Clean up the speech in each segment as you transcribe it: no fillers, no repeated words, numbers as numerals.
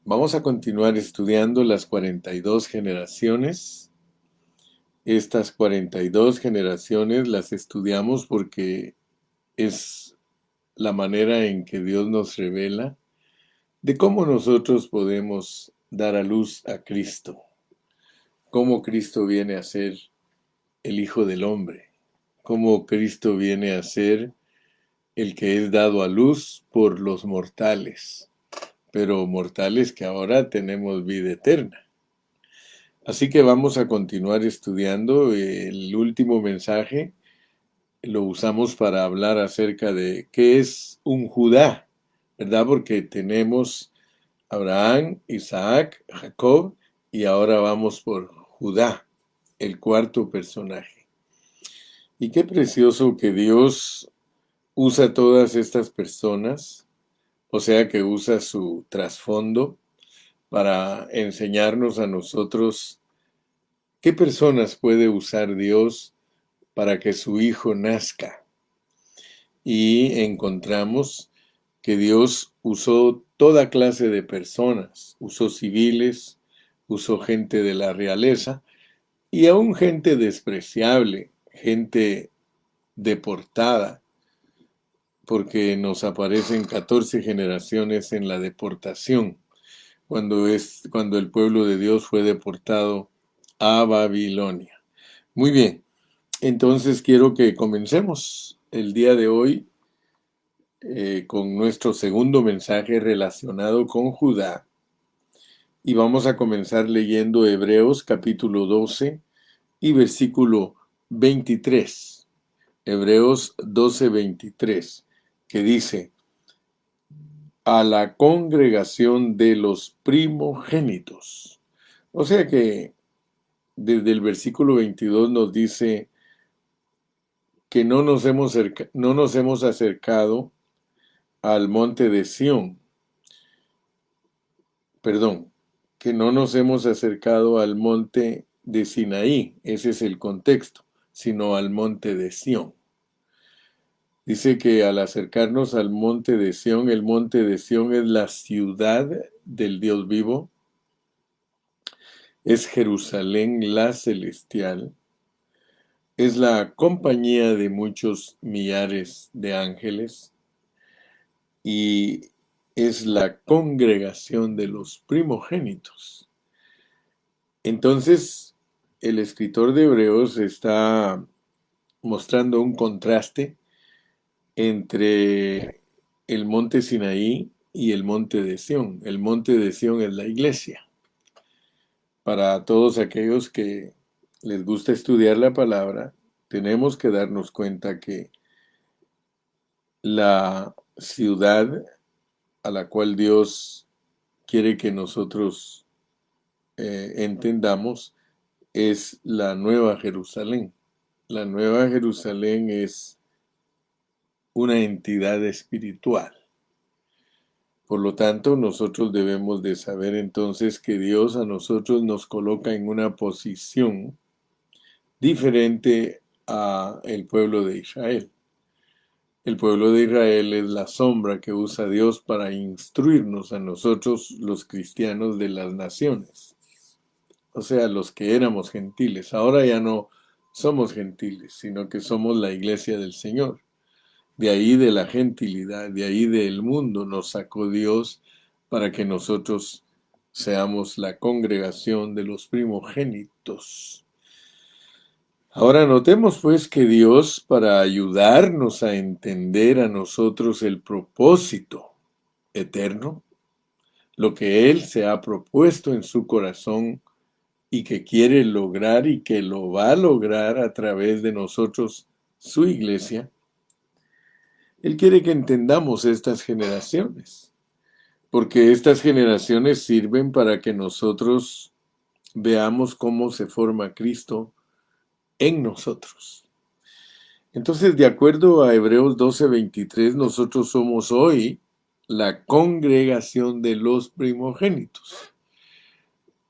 Vamos a continuar estudiando las 42 generaciones. Estas 42 generaciones las estudiamos porque es la manera en que Dios nos revela de cómo nosotros podemos dar a luz a Cristo, cómo Cristo viene a ser el Hijo del Hombre, cómo Cristo viene a ser el que es dado a luz por los mortales, pero mortales que ahora tenemos vida eterna. Así que vamos a continuar estudiando. El último mensaje lo usamos para hablar acerca de qué es un Judá, ¿verdad? Porque tenemos Abraham, Isaac, Jacob y ahora vamos por Judá, el cuarto personaje. Y qué precioso que Dios usa todas estas personas, o sea que usa su trasfondo para enseñarnos a nosotros qué personas puede usar Dios para que su hijo nazca. Y encontramos que Dios usó toda clase de personas, usó civiles, usó gente de la realeza y aún gente despreciable, gente deportada, porque nos aparecen 14 generaciones en la deportación, cuando el pueblo de Dios fue deportado a Babilonia. Muy bien, entonces quiero que comencemos el día de hoy con nuestro segundo mensaje relacionado con Judá. Y vamos a comenzar leyendo Hebreos capítulo 12 y versículo 23. Hebreos 12:23, que dice, a la congregación de los primogénitos. O sea que desde el versículo 22 nos dice que no nos hemos acercado al monte de Sión, perdón, que no nos hemos acercado al monte de Sinaí, ese es el contexto, sino al monte de Sión. Dice que al acercarnos al monte de Sión, el monte de Sión es la ciudad del Dios vivo, es Jerusalén la celestial, es la compañía de muchos millares de ángeles y es la congregación de los primogénitos. Entonces, el escritor de Hebreos está mostrando un contraste entre el monte Sinaí y el monte de Sión. El monte de Sión es la iglesia. Para todos aquellos que les gusta estudiar la palabra, tenemos que darnos cuenta que la ciudad a la cual Dios quiere que nosotros entendamos es la Nueva Jerusalén. La Nueva Jerusalén es una entidad espiritual. Por lo tanto, nosotros debemos de saber entonces que Dios a nosotros nos coloca en una posición diferente a el pueblo de Israel. El pueblo de Israel es la sombra que usa Dios para instruirnos a nosotros, los cristianos de las naciones. O sea, los que éramos gentiles. Ahora ya no somos gentiles, sino que somos la iglesia del Señor. De ahí de la gentilidad, de ahí del mundo nos sacó Dios para que nosotros seamos la congregación de los primogénitos. Ahora notemos pues que Dios, para ayudarnos a entender a nosotros el propósito eterno, lo que Él se ha propuesto en su corazón y que quiere lograr y que lo va a lograr a través de nosotros, su iglesia, Él quiere que entendamos estas generaciones, porque estas generaciones sirven para que nosotros veamos cómo se forma Cristo en nosotros. Entonces, de acuerdo a Hebreos 12:23, nosotros somos hoy la congregación de los primogénitos.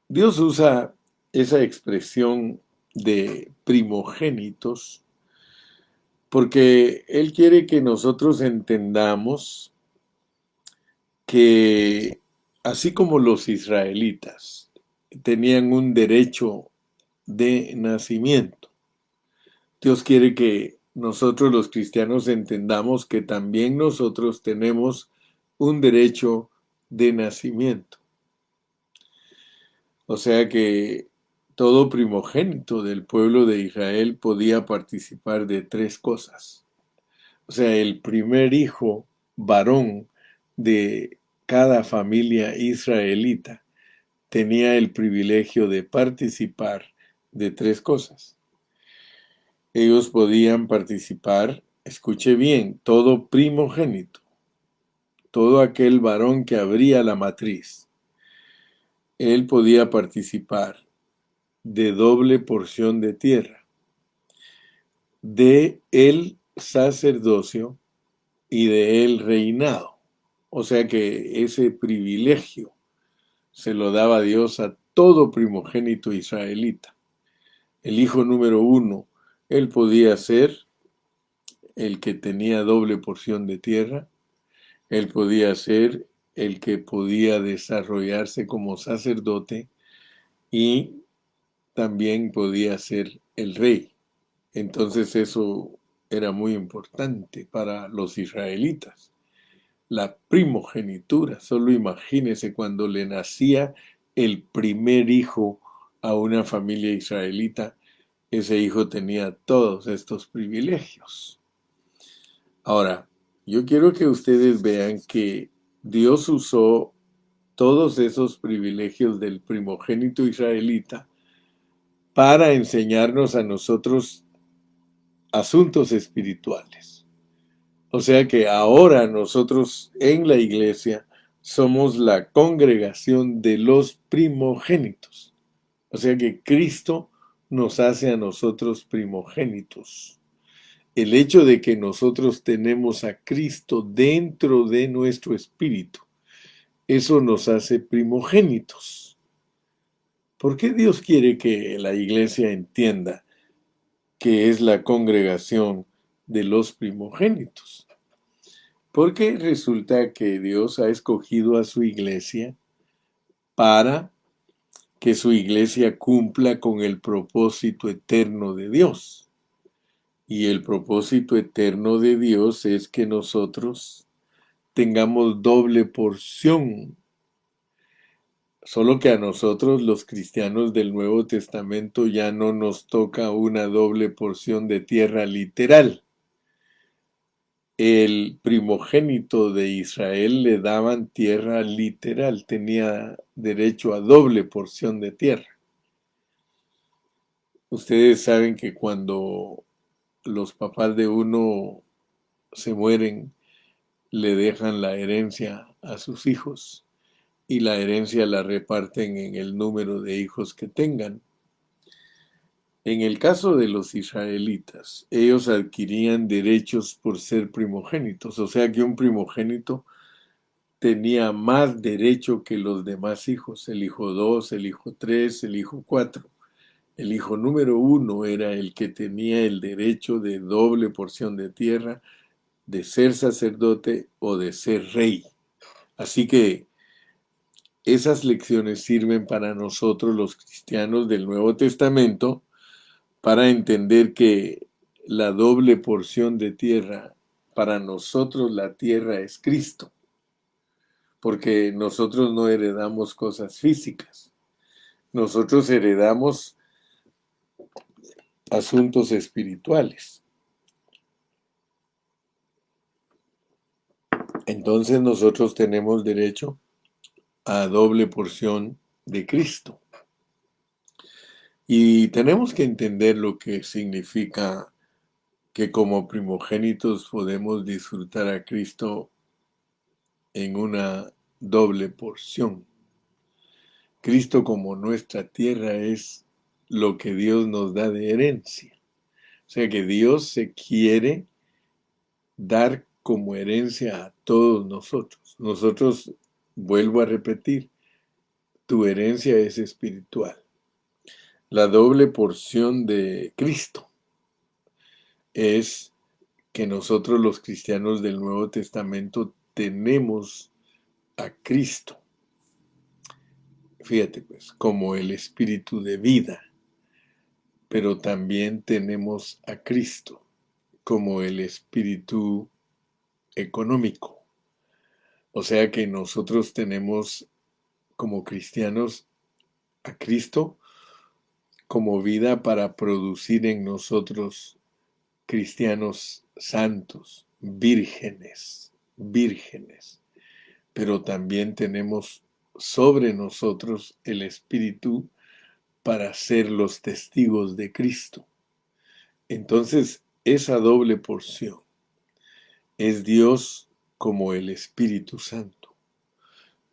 Dios usa esa expresión de primogénitos porque Él quiere que nosotros entendamos que así como los israelitas tenían un derecho de nacimiento, Dios quiere que nosotros los cristianos entendamos que también nosotros tenemos un derecho de nacimiento. O sea que todo primogénito del pueblo de Israel podía participar de tres cosas. O sea, el primer hijo varón de cada familia israelita tenía el privilegio de participar de tres cosas. Ellos podían participar, escuche bien, todo primogénito, todo aquel varón que abría la matriz, él podía participar de doble porción de tierra, de el sacerdocio y de el reinado. O sea que ese privilegio se lo daba Dios a todo primogénito israelita. El hijo número uno, él podía ser el que tenía doble porción de tierra, él podía ser el que podía desarrollarse como sacerdote y también podía ser el rey. Entonces eso era muy importante para los israelitas. La primogenitura, solo imagínese cuando le nacía el primer hijo a una familia israelita, ese hijo tenía todos estos privilegios. Ahora, yo quiero que ustedes vean que Dios usó todos esos privilegios del primogénito israelita para enseñarnos a nosotros asuntos espirituales. O sea que ahora nosotros en la iglesia somos la congregación de los primogénitos. O sea que Cristo nos hace a nosotros primogénitos. El hecho de que nosotros tenemos a Cristo dentro de nuestro espíritu, eso nos hace primogénitos. ¿Por qué Dios quiere que la iglesia entienda que es la congregación de los primogénitos? Porque resulta que Dios ha escogido a su iglesia para que su iglesia cumpla con el propósito eterno de Dios. Y el propósito eterno de Dios es que nosotros tengamos doble porción. Solo que a nosotros los cristianos del Nuevo Testamento ya no nos toca una doble porción de tierra literal. El primogénito de Israel le daban tierra literal, tenía derecho a doble porción de tierra. Ustedes saben que cuando los papás de uno se mueren, le dejan la herencia a sus hijos y la herencia la reparten en el número de hijos que tengan. En el caso de los israelitas, ellos adquirían derechos por ser primogénitos, o sea que un primogénito tenía más derecho que los demás hijos, el hijo 2, el hijo 3, el hijo 4. El hijo número 1 era el que tenía el derecho de doble porción de tierra, de ser sacerdote o de ser rey. Así que esas lecciones sirven para nosotros los cristianos del Nuevo Testamento para entender que la doble porción de tierra, para nosotros la tierra es Cristo, porque nosotros no heredamos cosas físicas, nosotros heredamos asuntos espirituales. Entonces nosotros tenemos derecho a doble porción de Cristo. Y tenemos que entender lo que significa que como primogénitos podemos disfrutar a Cristo en una doble porción. Cristo como nuestra tierra es lo que Dios nos da de herencia. O sea que Dios se quiere dar como herencia a todos nosotros. Nosotros, vuelvo a repetir, tu herencia es espiritual. La doble porción de Cristo es que nosotros los cristianos del Nuevo Testamento tenemos a Cristo. fíjate pues, como el espíritu de vida, pero también tenemos a Cristo como el espíritu económico. O sea que nosotros tenemos como cristianos a Cristo como vida para producir en nosotros cristianos santos, vírgenes, vírgenes. Pero también tenemos sobre nosotros el Espíritu para ser los testigos de Cristo. Entonces, esa doble porción es Dios como el Espíritu Santo.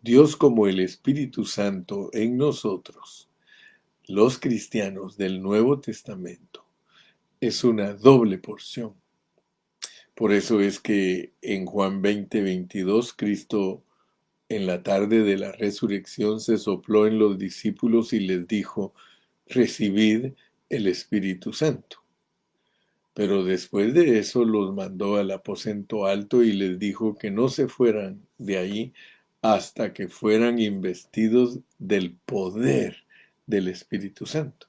Dios como el Espíritu Santo en nosotros, los cristianos del Nuevo Testamento, es una doble porción. Por eso es que en Juan 20:22, Cristo en la tarde de la resurrección se sopló en los discípulos y les dijo, recibid el Espíritu Santo. Pero después de eso los mandó al aposento alto y les dijo que no se fueran de ahí hasta que fueran investidos del poder del Espíritu Santo.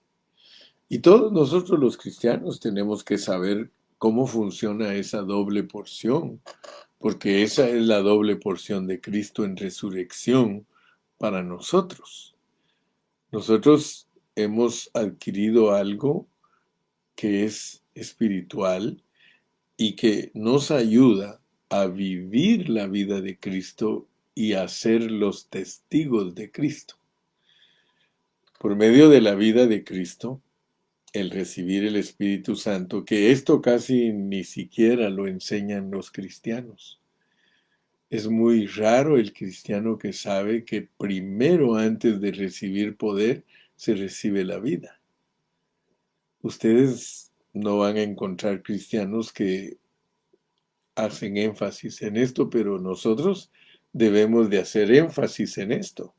Y todos nosotros los cristianos tenemos que saber cómo funciona esa doble porción, porque esa es la doble porción de Cristo en resurrección para nosotros. Nosotros hemos adquirido algo que es espiritual y que nos ayuda a vivir la vida de Cristo y a ser los testigos de Cristo. Por medio de la vida de Cristo, el recibir el Espíritu Santo, que esto casi ni siquiera lo enseñan los cristianos. Es muy raro el cristiano que sabe que primero antes de recibir poder se recibe la vida. Ustedes no van a encontrar cristianos que hacen énfasis en esto, pero nosotros debemos de hacer énfasis en esto.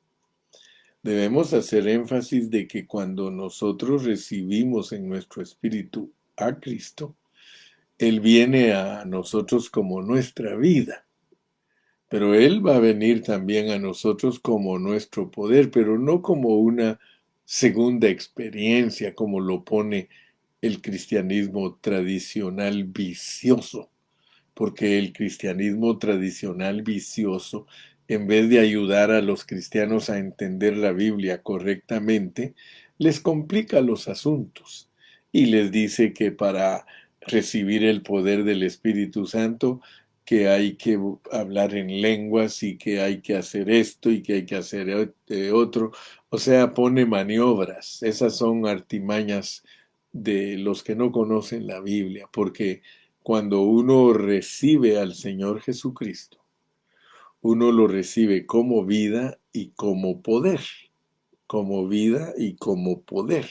Debemos hacer énfasis de que cuando nosotros recibimos en nuestro espíritu a Cristo, Él viene a nosotros como nuestra vida. Pero Él va a venir también a nosotros como nuestro poder, pero no como una segunda experiencia, como lo pone el cristianismo tradicional vicioso. Porque el cristianismo tradicional vicioso, en vez de ayudar a los cristianos a entender la Biblia correctamente, les complica los asuntos y les dice que para recibir el poder del Espíritu Santo, que hay que hablar en lenguas y que hay que hacer esto y que hay que hacer otro. O sea, pone maniobras. Esas son artimañas de los que no conocen la Biblia, porque cuando uno recibe al Señor Jesucristo, uno lo recibe como vida y como poder, como vida y como poder.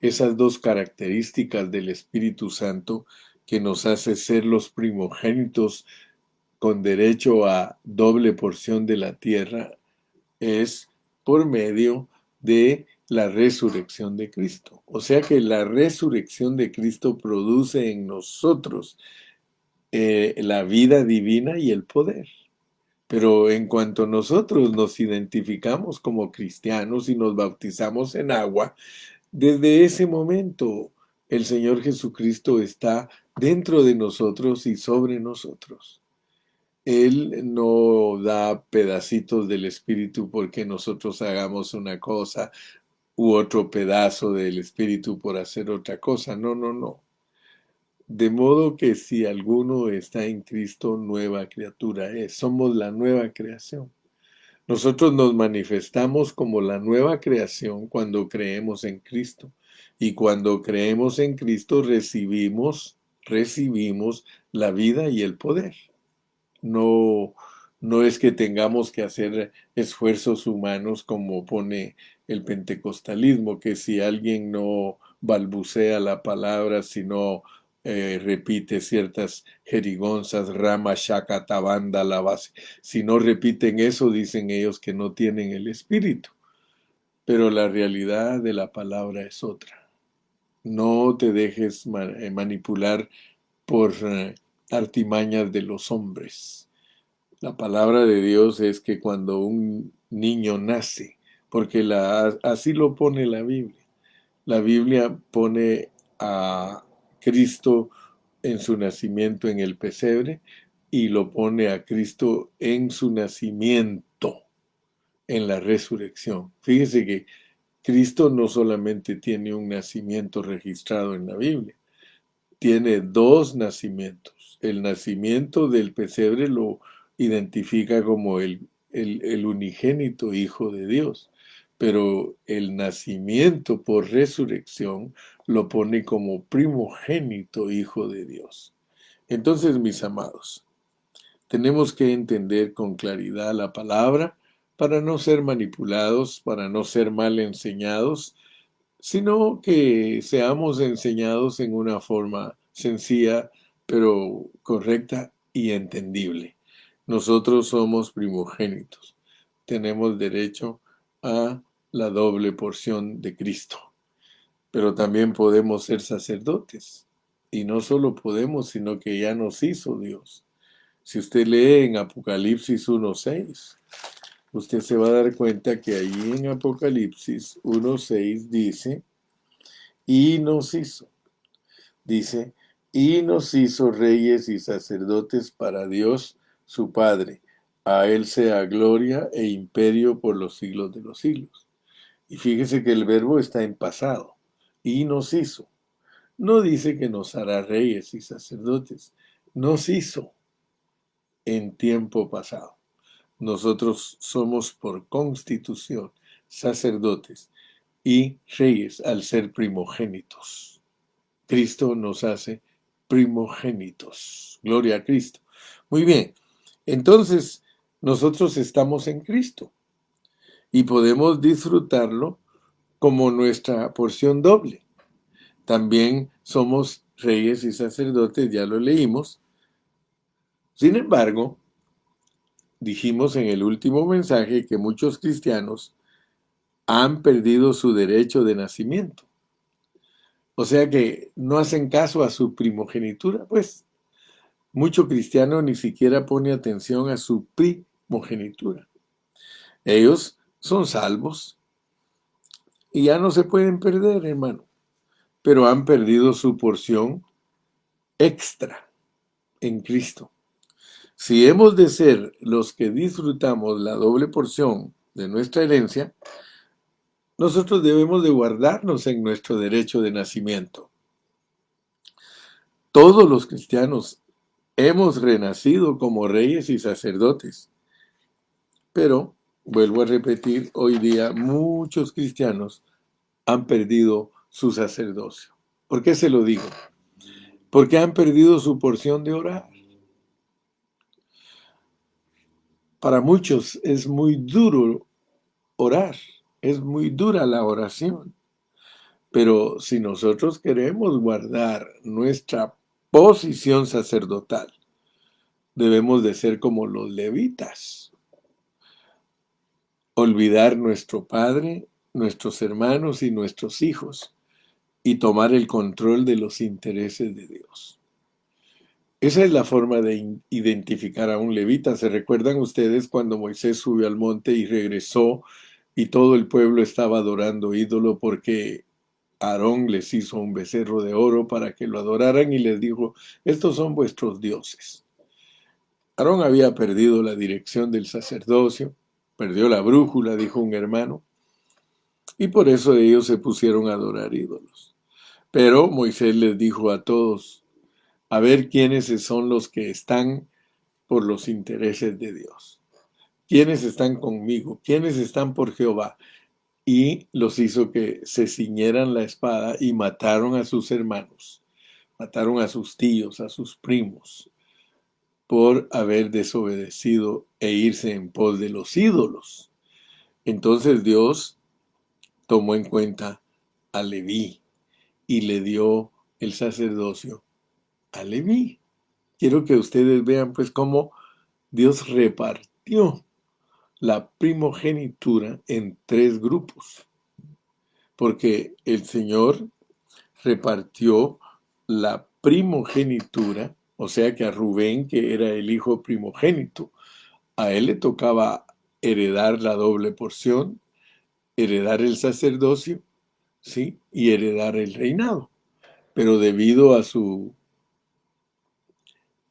Esas dos características del Espíritu Santo que nos hace ser los primogénitos con derecho a doble porción de la tierra es por medio de la resurrección de Cristo. O sea que la resurrección de Cristo produce en nosotros la vida divina y el poder. Pero en cuanto nosotros nos identificamos como cristianos y nos bautizamos en agua, desde ese momento el Señor Jesucristo está dentro de nosotros y sobre nosotros. Él no da pedacitos del Espíritu porque nosotros hagamos una cosa u otro pedazo del Espíritu por hacer otra cosa. No, no, no. De modo que si alguno está en Cristo, nueva criatura es. Somos la nueva creación. Nosotros nos manifestamos como la nueva creación cuando creemos en Cristo. Y cuando creemos en Cristo recibimos la vida y el poder. No, no es que tengamos que hacer esfuerzos humanos como pone el pentecostalismo, que si alguien no balbucea la palabra, sino repite ciertas jerigonzas, rama, shaka, tabanda, la base. Si no repiten eso, dicen ellos que no tienen el espíritu. Pero la realidad de la palabra es otra. No te dejes manipular por artimañas de los hombres. La palabra de Dios es que cuando un niño nace, porque así lo pone la Biblia. La Biblia pone a Cristo en su nacimiento en el pesebre y lo pone a Cristo en su nacimiento en la resurrección. Fíjese que Cristo no solamente tiene un nacimiento registrado en la Biblia, tiene dos nacimientos. El nacimiento del pesebre lo identifica como el unigénito Hijo de Dios, pero el nacimiento por resurrección lo pone como primogénito Hijo de Dios. Entonces, mis amados, tenemos que entender con claridad la palabra para no ser manipulados, para no ser mal enseñados, sino que seamos enseñados en una forma sencilla, pero correcta y entendible. Nosotros somos primogénitos. Tenemos derecho a la doble porción de Cristo, pero también podemos ser sacerdotes. Y no solo podemos, sino que ya nos hizo Dios. Si usted lee en Apocalipsis 1:6, usted se va a dar cuenta que allí en Apocalipsis 1:6 dice, y nos hizo reyes y sacerdotes para Dios su Padre. A Él sea gloria e imperio por los siglos de los siglos. Y fíjese que el verbo está en pasado. Y nos hizo. No dice que nos hará reyes y sacerdotes. Nos hizo en tiempo pasado. Nosotros somos por constitución sacerdotes y reyes al ser primogénitos. Cristo nos hace primogénitos. Gloria a Cristo. Muy bien, entonces nosotros estamos en Cristo y podemos disfrutarlo como nuestra porción doble. También somos reyes y sacerdotes, ya lo leímos. Sin embargo, dijimos en el último mensaje que muchos cristianos han perdido su derecho de nacimiento. O sea que no hacen caso a su primogenitura, pues. Mucho cristiano ni siquiera pone atención a su primogenitura. Ellos son salvos y ya no se pueden perder, hermano, pero han perdido su porción extra en Cristo. Si hemos de ser los que disfrutamos la doble porción de nuestra herencia, nosotros debemos de guardarnos en nuestro derecho de nacimiento. Todos los cristianos hemos renacido como reyes y sacerdotes, pero, vuelvo a repetir, hoy día muchos cristianos han perdido su sacerdocio. ¿Por qué se lo digo? Porque han perdido su porción de orar. Para muchos es muy duro orar, es muy dura la oración. Pero si nosotros queremos guardar nuestra posición sacerdotal, debemos de ser como los levitas. Olvidar nuestro padre, nuestros hermanos y nuestros hijos y tomar el control de los intereses de Dios. Esa es la forma de identificar a un levita. ¿Se recuerdan ustedes cuando Moisés subió al monte y regresó y todo el pueblo estaba adorando ídolo porque Aarón les hizo un becerro de oro para que lo adoraran y les dijo, estos son vuestros dioses? Aarón había perdido la dirección del sacerdocio, perdió la brújula, dijo un hermano, y por eso ellos se pusieron a adorar ídolos. Pero Moisés les dijo a todos, a ver quiénes son los que están por los intereses de Dios. ¿Quiénes están conmigo? ¿Quiénes están por Jehová? Y los hizo que se ciñeran la espada y mataron a sus hermanos, mataron a sus tíos, a sus primos, por haber desobedecido e irse en pos de los ídolos. Entonces Dios tomó en cuenta a Leví y le dio el sacerdocio a Leví. Quiero que ustedes vean pues cómo Dios repartió la primogenitura en tres grupos, porque el Señor repartió la primogenitura, o sea que a Rubén, que era el hijo primogénito, a él le tocaba heredar la doble porción, heredar el sacerdocio, ¿sí? Y heredar el reinado. Pero debido a su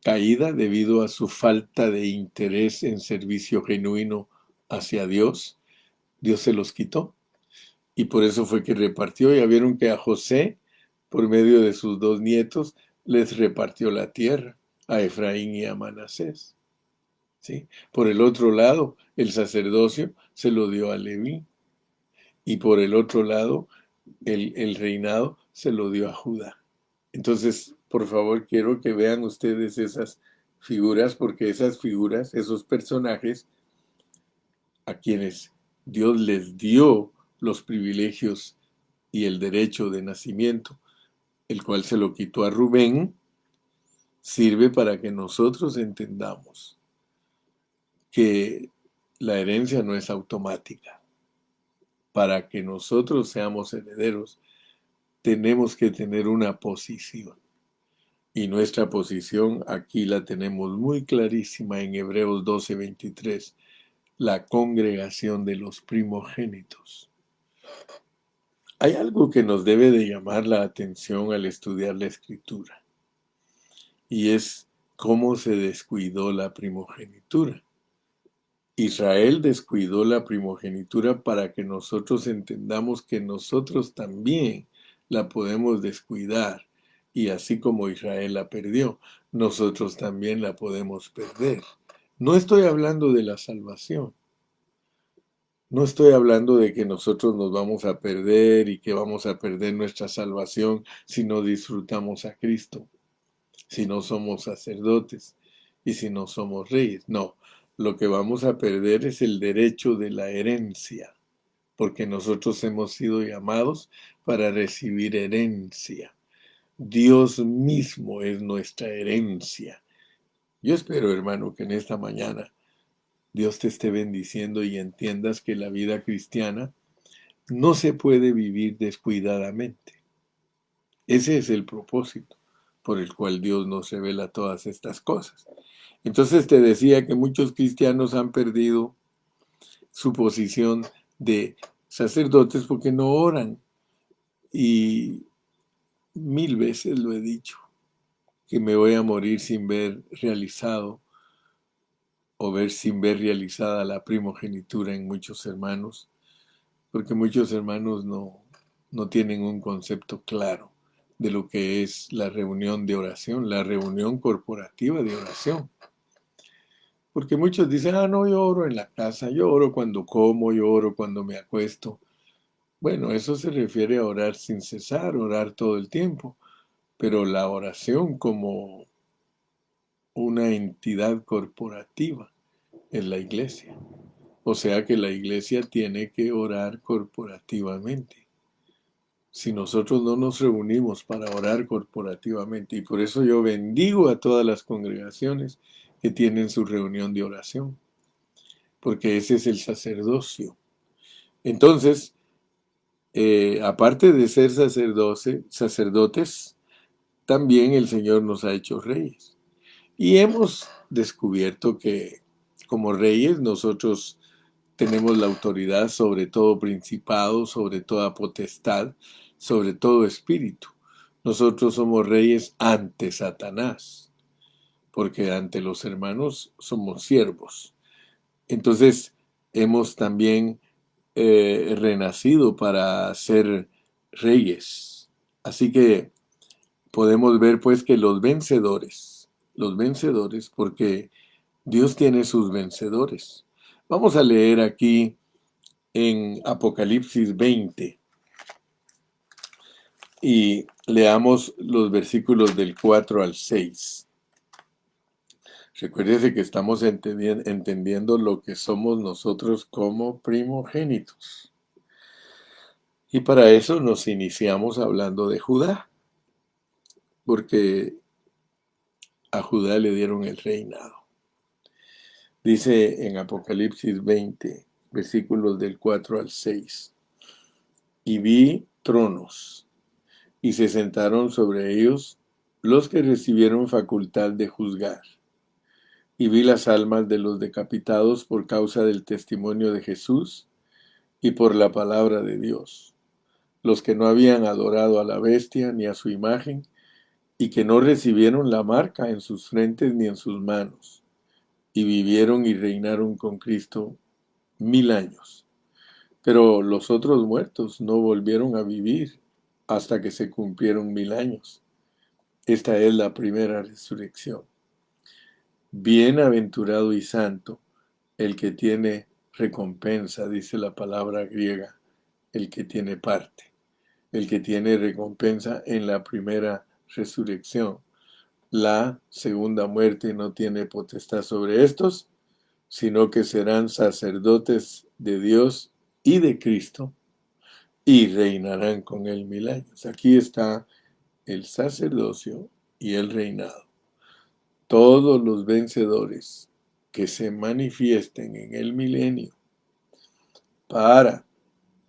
caída, debido a su falta de interés en servicio genuino hacia Dios, Dios se los quitó. Y por eso fue que repartió. Ya vieron que a José, por medio de sus dos nietos, les repartió la tierra, a Efraín y a Manasés. ¿Sí? Por el otro lado, el sacerdocio se lo dio a Leví. Y por el otro lado, el reinado se lo dio a Judá. Entonces, por favor, quiero que vean ustedes esas figuras, porque esas figuras, esos personajes, a quienes Dios les dio los privilegios y el derecho de nacimiento, el cual se lo quitó a Rubén, sirve para que nosotros entendamos que la herencia no es automática. Para que nosotros seamos herederos, tenemos que tener una posición. Y nuestra posición aquí la tenemos muy clarísima en Hebreos 12:23, la congregación de los primogénitos. Hay algo que nos debe de llamar la atención al estudiar la Escritura, y es cómo se descuidó la primogenitura. Israel descuidó la primogenitura para que nosotros entendamos que nosotros también la podemos descuidar. Y así como Israel la perdió, nosotros también la podemos perder. No estoy hablando de la salvación. No estoy hablando de que nosotros nos vamos a perder y que vamos a perder nuestra salvación si no disfrutamos a Cristo, si no somos sacerdotes y si no somos reyes. No, lo que vamos a perder es el derecho de la herencia, porque nosotros hemos sido llamados para recibir herencia. Dios mismo es nuestra herencia. Yo espero, hermano, que en esta mañana Dios te esté bendiciendo y entiendas que la vida cristiana no se puede vivir descuidadamente. Ese es el propósito por el cual Dios nos revela todas estas cosas. Entonces te decía que muchos cristianos han perdido su posición de sacerdotes porque no oran. Y 1000 veces lo he dicho, que me voy a morir sin ver realizado o ver sin ver realizada la primogenitura en muchos hermanos, porque muchos hermanos no tienen un concepto claro de lo que es la reunión de oración, la reunión corporativa de oración. Porque muchos dicen, no, yo oro en la casa, yo oro cuando como, yo oro cuando me acuesto. Bueno, eso se refiere a orar sin cesar, orar todo el tiempo. Pero la oración como una entidad corporativa es la iglesia. O sea que la iglesia tiene que orar corporativamente. Si nosotros no nos reunimos para orar corporativamente, y por eso yo bendigo a todas las congregaciones que tienen su reunión de oración, porque ese es el sacerdocio. Entonces, aparte de ser sacerdotes, también el Señor nos ha hecho reyes. Y hemos descubierto que como reyes nosotros tenemos la autoridad sobre todo principado, sobre toda potestad, sobre todo espíritu. Nosotros somos reyes ante Satanás, porque ante los hermanos somos siervos. Entonces hemos también renacido para ser reyes. Así que podemos ver pues que los vencedores, porque Dios tiene sus vencedores. Vamos a leer aquí en Apocalipsis 20 y leamos los versículos del 4 al 6. Recuérdese que estamos entendiendo lo que somos nosotros como primogénitos. Y para eso nos iniciamos hablando de Judá, porque a Judá le dieron el reinado. Dice en Apocalipsis 20, versículos del 4 al 6. Y vi tronos, y se sentaron sobre ellos los que recibieron facultad de juzgar. Y vi las almas de los decapitados por causa del testimonio de Jesús y por la palabra de Dios, los que no habían adorado a la bestia ni a su imagen, y que no recibieron la marca en sus frentes ni en sus manos, y vivieron y reinaron con Cristo 1000 años. Pero los otros muertos no volvieron a vivir hasta que se cumplieron 1000 años. Esta es la primera resurrección. Bienaventurado y santo el que tiene recompensa, dice la palabra griega, el que tiene parte, el que tiene recompensa en la primera resurrección. La segunda muerte no tiene potestad sobre estos, sino que serán sacerdotes de Dios y de Cristo y reinarán con él 1000 años. Aquí está el sacerdocio y el reinado. Todos los vencedores que se manifiesten en el milenio para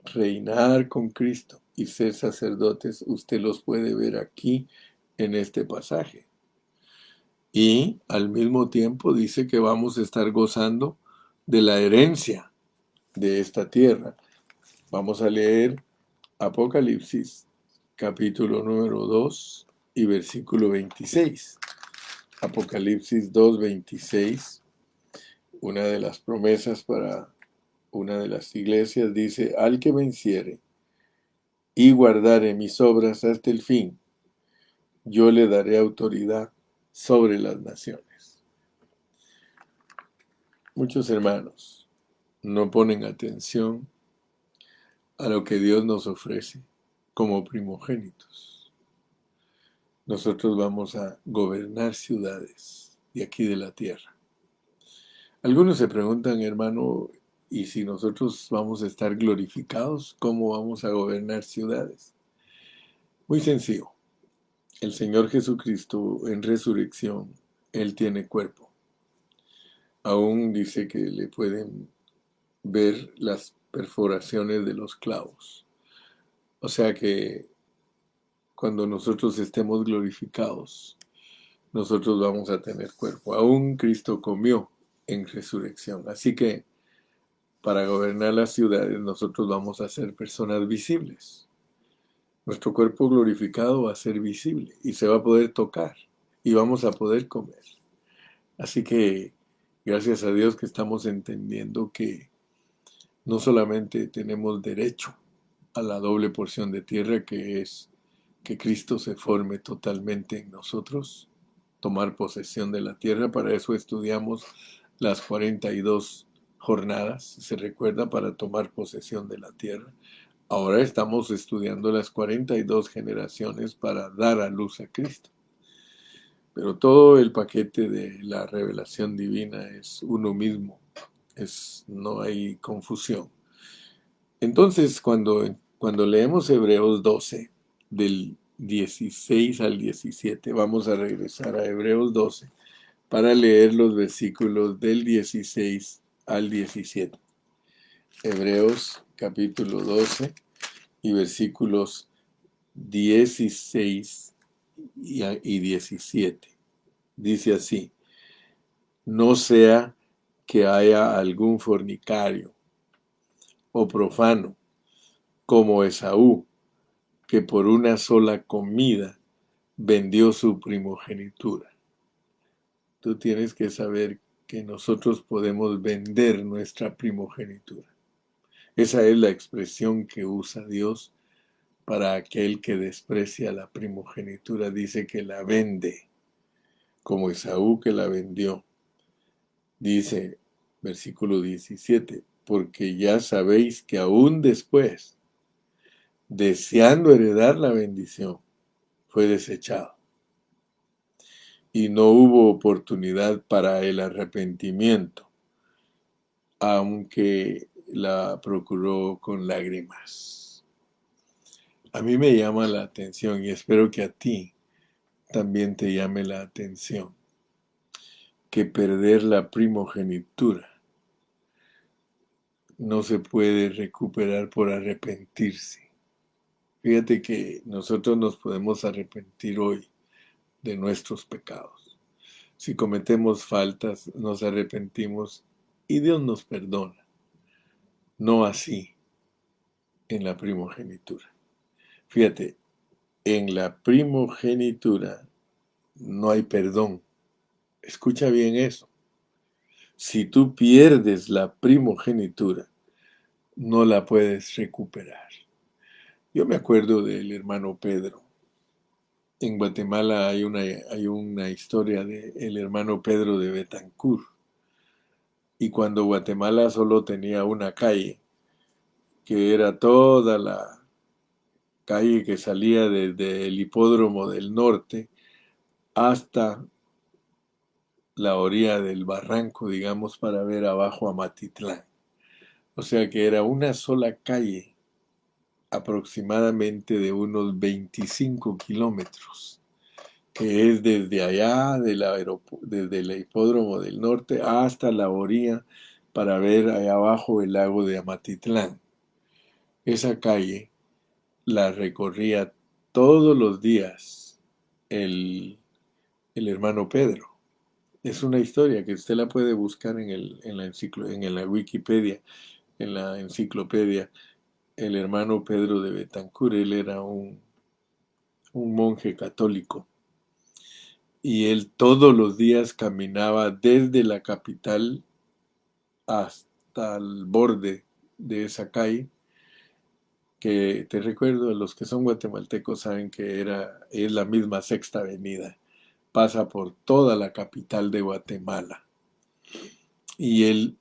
reinar con Cristo y ser sacerdotes, usted los puede ver aquí en este pasaje. Y al mismo tiempo dice que vamos a estar gozando de la herencia de esta tierra. Vamos a leer Apocalipsis, capítulo número 2 y versículo 26. Apocalipsis 2:26, una de las promesas para una de las iglesias, dice: al que venciere y guardare mis obras hasta el fin, yo le daré autoridad sobre las naciones. Muchos hermanos no ponen atención a lo que Dios nos ofrece como primogénitos. Nosotros vamos a gobernar ciudades de aquí de la tierra. Algunos se preguntan, hermano, ¿y si nosotros vamos a estar glorificados, cómo vamos a gobernar ciudades? Muy sencillo. El Señor Jesucristo en resurrección, Él tiene cuerpo. Aún dice que le pueden ver las perforaciones de los clavos. O sea que cuando nosotros estemos glorificados, nosotros vamos a tener cuerpo. Aún Cristo comió en resurrección. Así que para gobernar las ciudades nosotros vamos a ser personas visibles. Nuestro cuerpo glorificado va a ser visible y se va a poder tocar y vamos a poder comer. Así que gracias a Dios que estamos entendiendo que no solamente tenemos derecho a la doble porción de tierra, que es que Cristo se forme totalmente en nosotros, tomar posesión de la tierra. Para eso estudiamos las 42 jornadas, se recuerda, para tomar posesión de la tierra. Ahora estamos estudiando las 42 generaciones para dar a luz a Cristo. Pero todo el paquete de la revelación divina es uno mismo, no hay confusión. Entonces, cuando leemos Hebreos 12, del 16 al 17, vamos a regresar a Hebreos 12 para leer los versículos del 16 al 17. Hebreos capítulo 12 y versículos 16 y 17. Dice así: no sea que haya algún fornicario o profano como Esaú, que por una sola comida vendió su primogenitura. Tú tienes que saber que nosotros podemos vender nuestra primogenitura. Esa es la expresión que usa Dios para aquel que desprecia la primogenitura. Dice que la vende, como Esaú que la vendió. Dice, versículo 17, porque ya sabéis que aún después, deseando heredar la bendición, fue desechado. Y no hubo oportunidad para el arrepentimiento, aunque la procuró con lágrimas. A mí me llama la atención y espero que a ti también te llame la atención que perder la primogenitura no se puede recuperar por arrepentirse. Fíjate que nosotros nos podemos arrepentir hoy de nuestros pecados. Si cometemos faltas, nos arrepentimos y Dios nos perdona. No así en la primogenitura. Fíjate, en la primogenitura no hay perdón. Escucha bien eso. Si tú pierdes la primogenitura, no la puedes recuperar. Yo me acuerdo del hermano Pedro. En Guatemala hay una historia del hermano Pedro de Betancur. Y cuando Guatemala solo tenía una calle, que era toda la calle que salía desde el hipódromo del norte hasta la orilla del barranco, digamos, para ver abajo a Matitlán. O sea que era una sola calle, aproximadamente de unos 25 kilómetros, que es desde allá, desde el hipódromo del norte hasta la orilla para ver allá abajo el lago de Amatitlán. Esa calle la recorría todos los días el, el hermano Pedro. Es una historia que usted la puede buscar en la Wikipedia, en la enciclopedia. El hermano Pedro de Betancur, él era un monje católico y él todos los días caminaba desde la capital hasta el borde de esa calle, que te recuerdo, los que son guatemaltecos saben que es la misma Sexta Avenida, pasa por toda la capital de Guatemala. Y él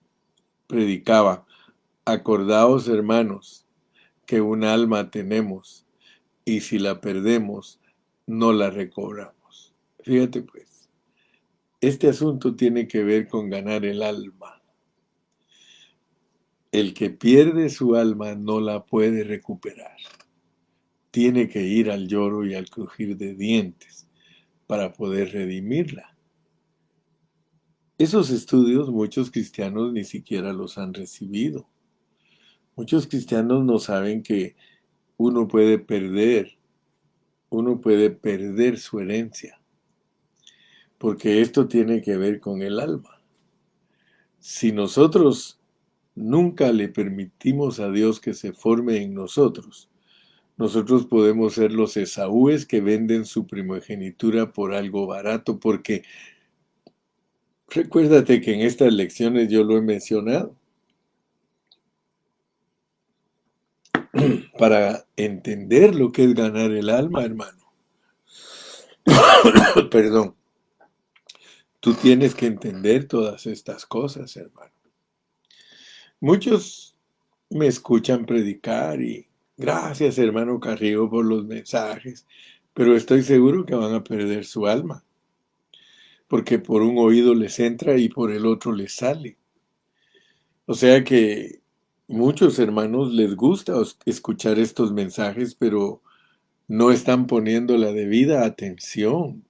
predicaba: acordaos, hermanos, que un alma tenemos, y si la perdemos, no la recobramos. Fíjate pues, este asunto tiene que ver con ganar el alma. El que pierde su alma no la puede recuperar. Tiene que ir al lloro y al crujir de dientes para poder redimirla. Esos estudios muchos cristianos ni siquiera los han recibido. Muchos cristianos no saben que uno puede perder su herencia, porque esto tiene que ver con el alma. Si nosotros nunca le permitimos a Dios que se forme en nosotros, nosotros podemos ser los Esaúes que venden su primogenitura por algo barato, porque recuérdate que en estas lecciones yo lo he mencionado. Para entender lo que es ganar el alma, hermano, perdón, tú tienes que entender todas estas cosas, hermano. Muchos me escuchan predicar y gracias, hermano Carrillo, por los mensajes, pero estoy seguro que van a perder su alma, porque por un oído les entra y por el otro les sale. O sea que muchos hermanos les gusta escuchar estos mensajes, pero no están poniendo la debida atención,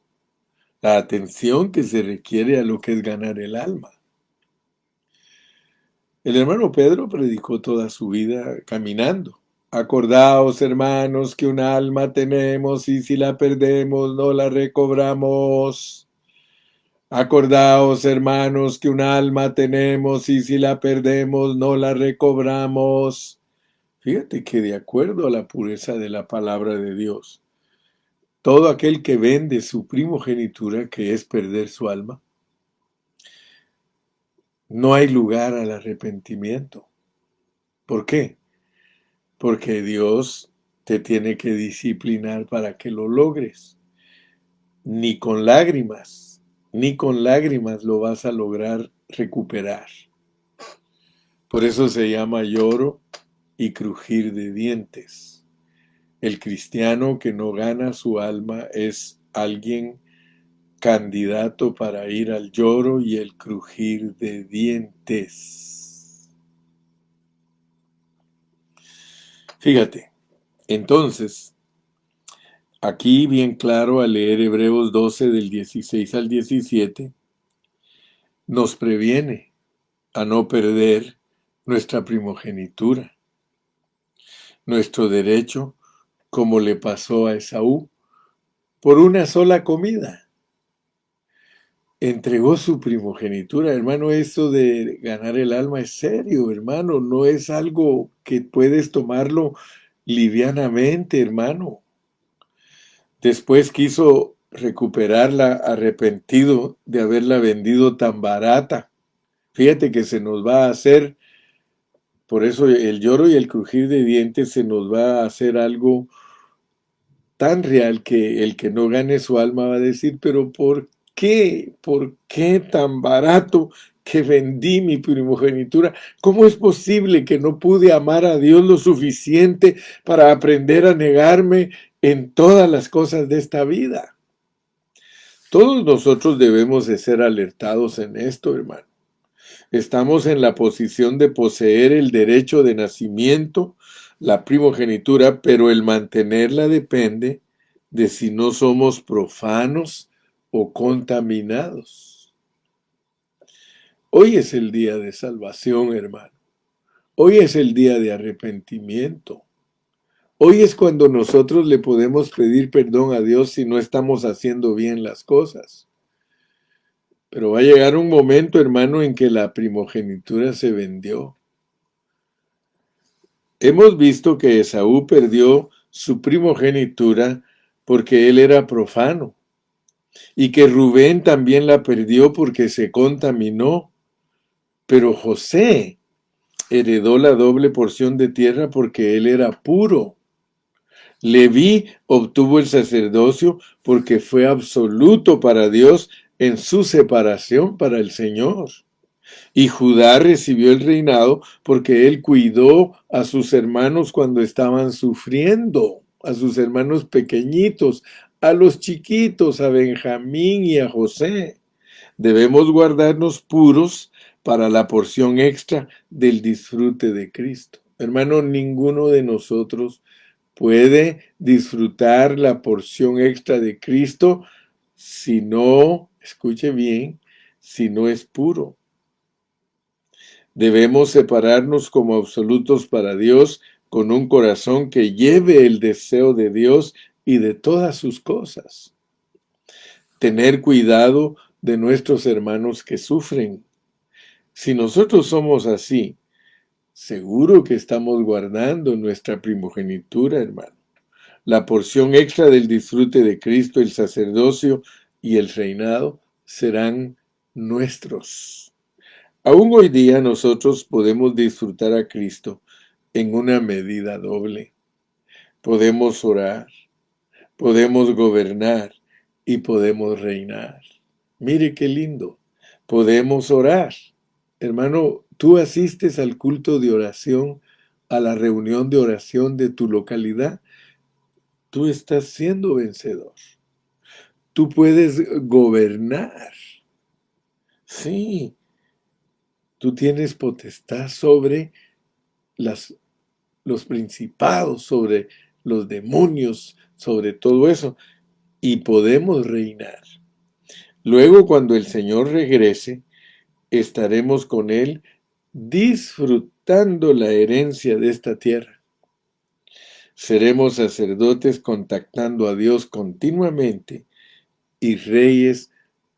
la atención que se requiere a lo que es ganar el alma. El hermano Pedro predicó toda su vida caminando. Acordaos, hermanos, que un alma tenemos y si la perdemos no la recobramos. Acordaos, hermanos, que un alma tenemos y si la perdemos no la recobramos. Fíjate que de acuerdo a la pureza de la palabra de Dios, todo aquel que vende su primogenitura, que es perder su alma, no hay lugar al arrepentimiento. ¿Por qué? Porque Dios te tiene que disciplinar para que lo logres. Ni con lágrimas, ni con lágrimas lo vas a lograr recuperar. Por eso se llama lloro y crujir de dientes. El cristiano que no gana su alma es alguien candidato para ir al lloro y el crujir de dientes. Fíjate, entonces, aquí bien claro al leer Hebreos 12 del 16 al 17, nos previene a no perder nuestra primogenitura, nuestro derecho, como le pasó a Esaú, por una sola comida. entregó su primogenitura. Hermano, esto de ganar el alma es serio, hermano. No es algo que puedes tomarlo livianamente, hermano. Después quiso recuperarla arrepentido de haberla vendido tan barata. Fíjate que se nos va a hacer, por eso el lloro y el crujir de dientes se nos va a hacer algo tan real que el que no gane su alma va a decir, pero ¿por qué? ¿Por qué tan barato que vendí mi primogenitura? ¿Cómo es posible que no pude amar a Dios lo suficiente para aprender a negarme en todas las cosas de esta vida? Todos nosotros debemos de ser alertados en esto, hermano. Estamos en la posición de poseer el derecho de nacimiento, la primogenitura, pero el mantenerla depende de si no somos profanos o contaminados. Hoy es el día de salvación, hermano. Hoy es el día de arrepentimiento. Hoy es cuando nosotros le podemos pedir perdón a Dios si no estamos haciendo bien las cosas. Pero va a llegar un momento, hermano, en que la primogenitura se vendió. Hemos visto que Esaú perdió su primogenitura porque él era profano y que Rubén también la perdió porque se contaminó, pero José heredó la doble porción de tierra porque él era puro. Leví obtuvo el sacerdocio porque fue absoluto para Dios en su separación para el Señor. Y Judá recibió el reinado porque él cuidó a sus hermanos cuando estaban sufriendo, a sus hermanos pequeñitos, a los chiquitos, a Benjamín y a José. Debemos guardarnos puros para la porción extra del disfrute de Cristo. Hermano, ninguno de nosotros puede disfrutar la porción extra de Cristo si no, escuche bien, si no es puro. Debemos separarnos como absolutos para Dios con un corazón que lleve el deseo de Dios y de todas sus cosas. Tener cuidado de nuestros hermanos que sufren. Si nosotros somos así, seguro que estamos guardando nuestra primogenitura, hermano. La porción extra del disfrute de Cristo, el sacerdocio y el reinado serán nuestros. Aún hoy día nosotros podemos disfrutar a Cristo en una medida doble. Podemos orar, podemos gobernar y podemos reinar. Mire qué lindo. Podemos orar. Hermano, tú asistes al culto de oración, a la reunión de oración de tu localidad. Tú estás siendo vencedor. Tú puedes gobernar. Sí, tú tienes potestad sobre los principados, sobre los demonios, sobre todo eso, y podemos reinar. Luego, cuando el Señor regrese, estaremos con Él disfrutando la herencia de esta tierra. Seremos sacerdotes contactando a Dios continuamente y reyes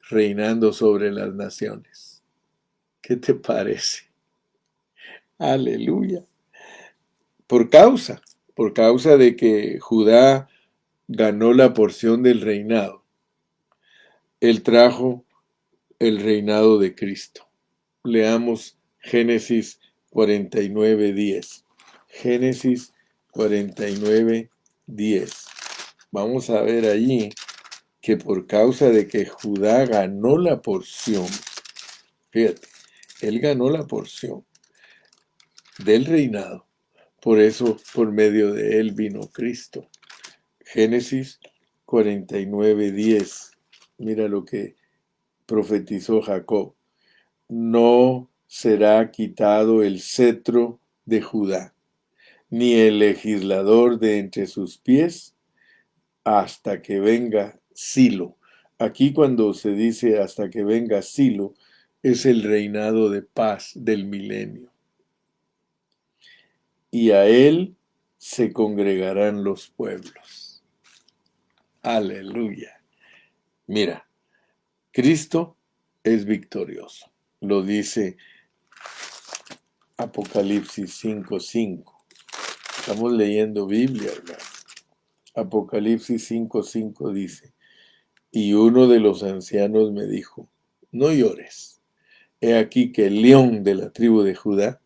reinando sobre las naciones. ¿Qué te parece? Aleluya. Por causa de que Judá ganó la porción del reinado, él trajo el reinado de Cristo. Leamos Génesis 49:10. Génesis 49:10. Vamos a ver allí que por causa de que Judá ganó la porción, fíjate, él ganó la porción del reinado, por eso por medio de él vino Cristo. Génesis 49:10. Mira lo que profetizó Jacob. No será quitado el cetro de Judá, ni el legislador de entre sus pies, hasta que venga Silo. Aquí cuando se dice hasta que venga Silo, es el reinado de paz del milenio. Y a él se congregarán los pueblos. Aleluya. Mira, Cristo es victorioso. Lo dice Apocalipsis 5:5. Estamos leyendo Biblia, hermano. Apocalipsis 5:5 dice: y uno de los ancianos me dijo, no llores. He aquí que el león de la tribu de Judá,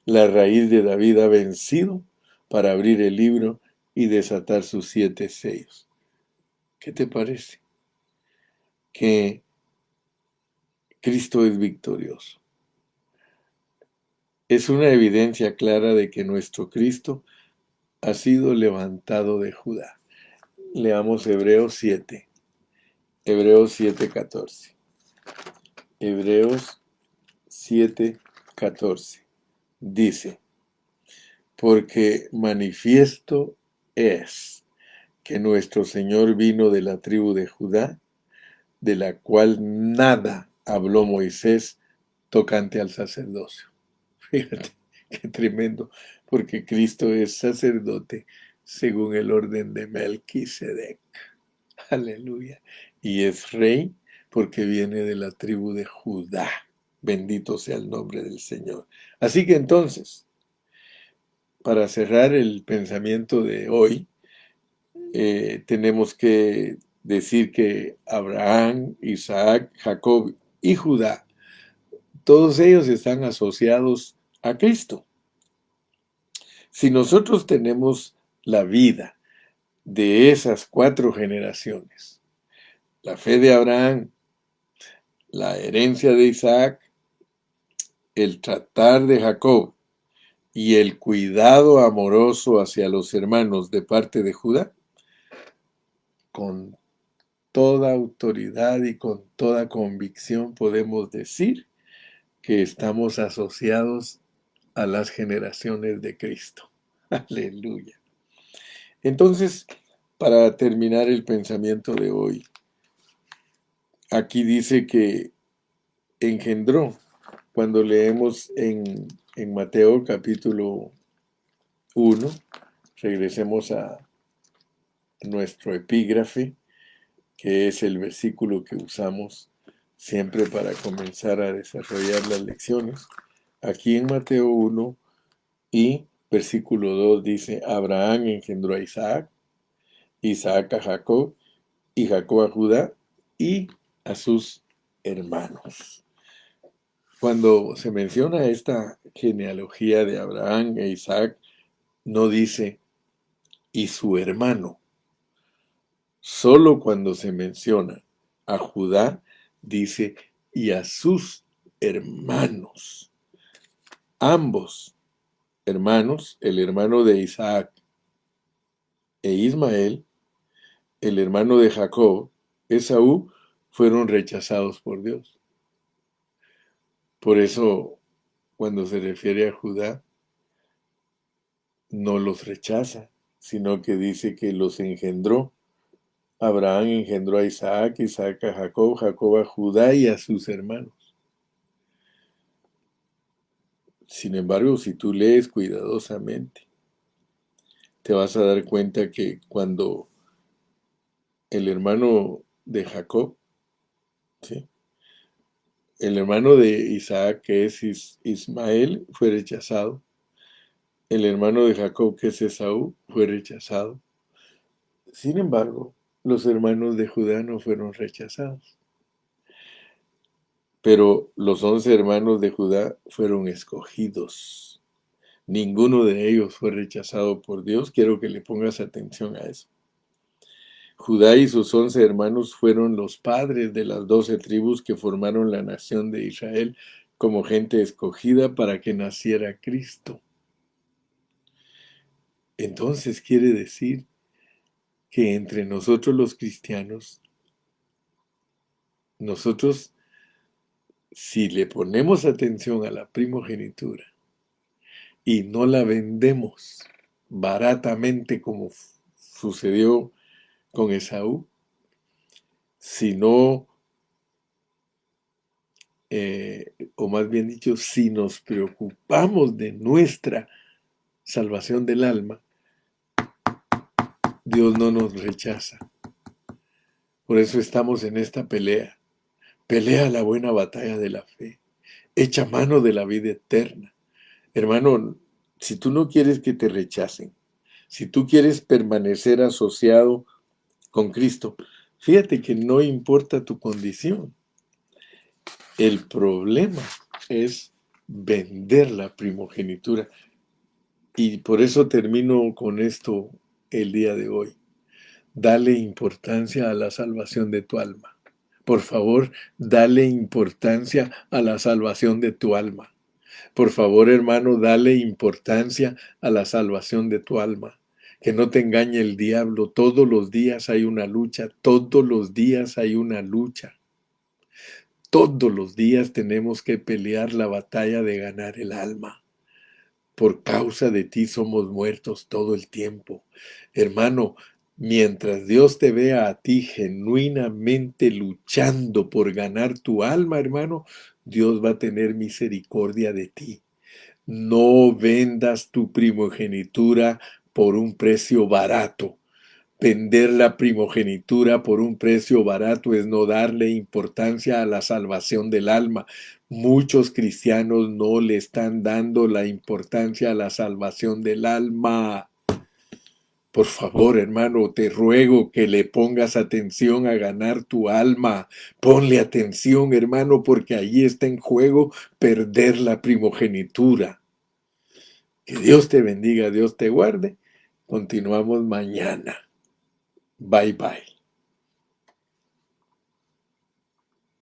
la raíz de David, ha vencido para abrir el libro y desatar sus 7 sellos. ¿Qué te parece? Que Cristo es victorioso. Es una evidencia clara de que nuestro Cristo ha sido levantado de Judá. Leamos Hebreos 7. Hebreos 7:14. Hebreos 7:14. Dice: porque manifiesto es que nuestro Señor vino de la tribu de Judá, de la cual nada habló Moisés tocante al sacerdocio. Fíjate, qué tremendo, porque Cristo es sacerdote según el orden de Melquisedec. Aleluya. Y es rey porque viene de la tribu de Judá. Bendito sea el nombre del Señor. Así que entonces, para cerrar el pensamiento de hoy, tenemos que decir que Abraham, Isaac, Jacob y Judá, todos ellos están asociados a Cristo. Si nosotros tenemos la vida de esas 4 generaciones, la fe de Abraham, la herencia de Isaac, el tratar de Jacob y el cuidado amoroso hacia los hermanos de parte de Judá, con toda autoridad y con toda convicción podemos decir que estamos asociados a las generaciones de Cristo. Aleluya. Entonces, para terminar el pensamiento de hoy, aquí dice que engendró. Cuando leemos en Mateo capítulo 1, regresemos a nuestro epígrafe, que es el versículo que usamos siempre para comenzar a desarrollar las lecciones. Aquí en Mateo 1 y versículo 2 dice: Abraham engendró a Isaac, Isaac a Jacob, y Jacob a Judá y a sus hermanos. Cuando se menciona esta genealogía de Abraham e Isaac, no dice y su hermano. Solo cuando se menciona a Judá, dice y a sus hermanos. Ambos hermanos, el hermano de Isaac e Ismael, el hermano de Jacob, Esaú, fueron rechazados por Dios. Por eso, cuando se refiere a Judá, no los rechaza, sino que dice que los engendró. Abraham engendró a Isaac, Isaac a Jacob, Jacob a Judá y a sus hermanos. Sin embargo, si tú lees cuidadosamente, te vas a dar cuenta que cuando el hermano de Jacob, ¿sí?, el hermano de Isaac, que es Ismael, fue rechazado. El hermano de Jacob, que es Esaú, fue rechazado. Sin embargo, los hermanos de Judá no fueron rechazados. Pero los 11 hermanos de Judá fueron escogidos. Ninguno de ellos fue rechazado por Dios. Quiero que le pongas atención a eso. Judá y sus 11 hermanos fueron los padres de las 12 tribus que formaron la nación de Israel como gente escogida para que naciera Cristo. Entonces quiere decir que entre nosotros los cristianos, nosotros, si le ponemos atención a la primogenitura y no la vendemos baratamente como sucedió con Esaú, sino, o más bien dicho, si nos preocupamos de nuestra salvación del alma, Dios no nos rechaza. Por eso estamos en esta pelea, pelea la buena batalla de la fe, echa mano de la vida eterna. Hermano, si tú no quieres que te rechacen, si tú quieres permanecer asociado con Cristo, fíjate que no importa tu condición. El problema es vender la primogenitura. Y por eso termino con esto el día de hoy. Dale importancia a la salvación de tu alma. Por favor, dale importancia a la salvación de tu alma. Por favor, hermano, dale importancia a la salvación de tu alma. Que no te engañe el diablo. Todos los días hay una lucha. Todos los días hay una lucha. Todos los días tenemos que pelear la batalla de ganar el alma. Por causa de ti somos muertos todo el tiempo. Hermano, mientras Dios te vea a ti genuinamente luchando por ganar tu alma, hermano, Dios va a tener misericordia de ti. No vendas tu primogenitura por un precio barato. Vender la primogenitura por un precio barato es no darle importancia a la salvación del alma. Muchos cristianos no le están dando la importancia a la salvación del alma. Por favor, hermano, te ruego que le pongas atención a ganar tu alma. Ponle atención, hermano, porque allí está en juego perder la primogenitura. Que Dios te bendiga, Dios te guarde. Continuamos mañana. Bye bye.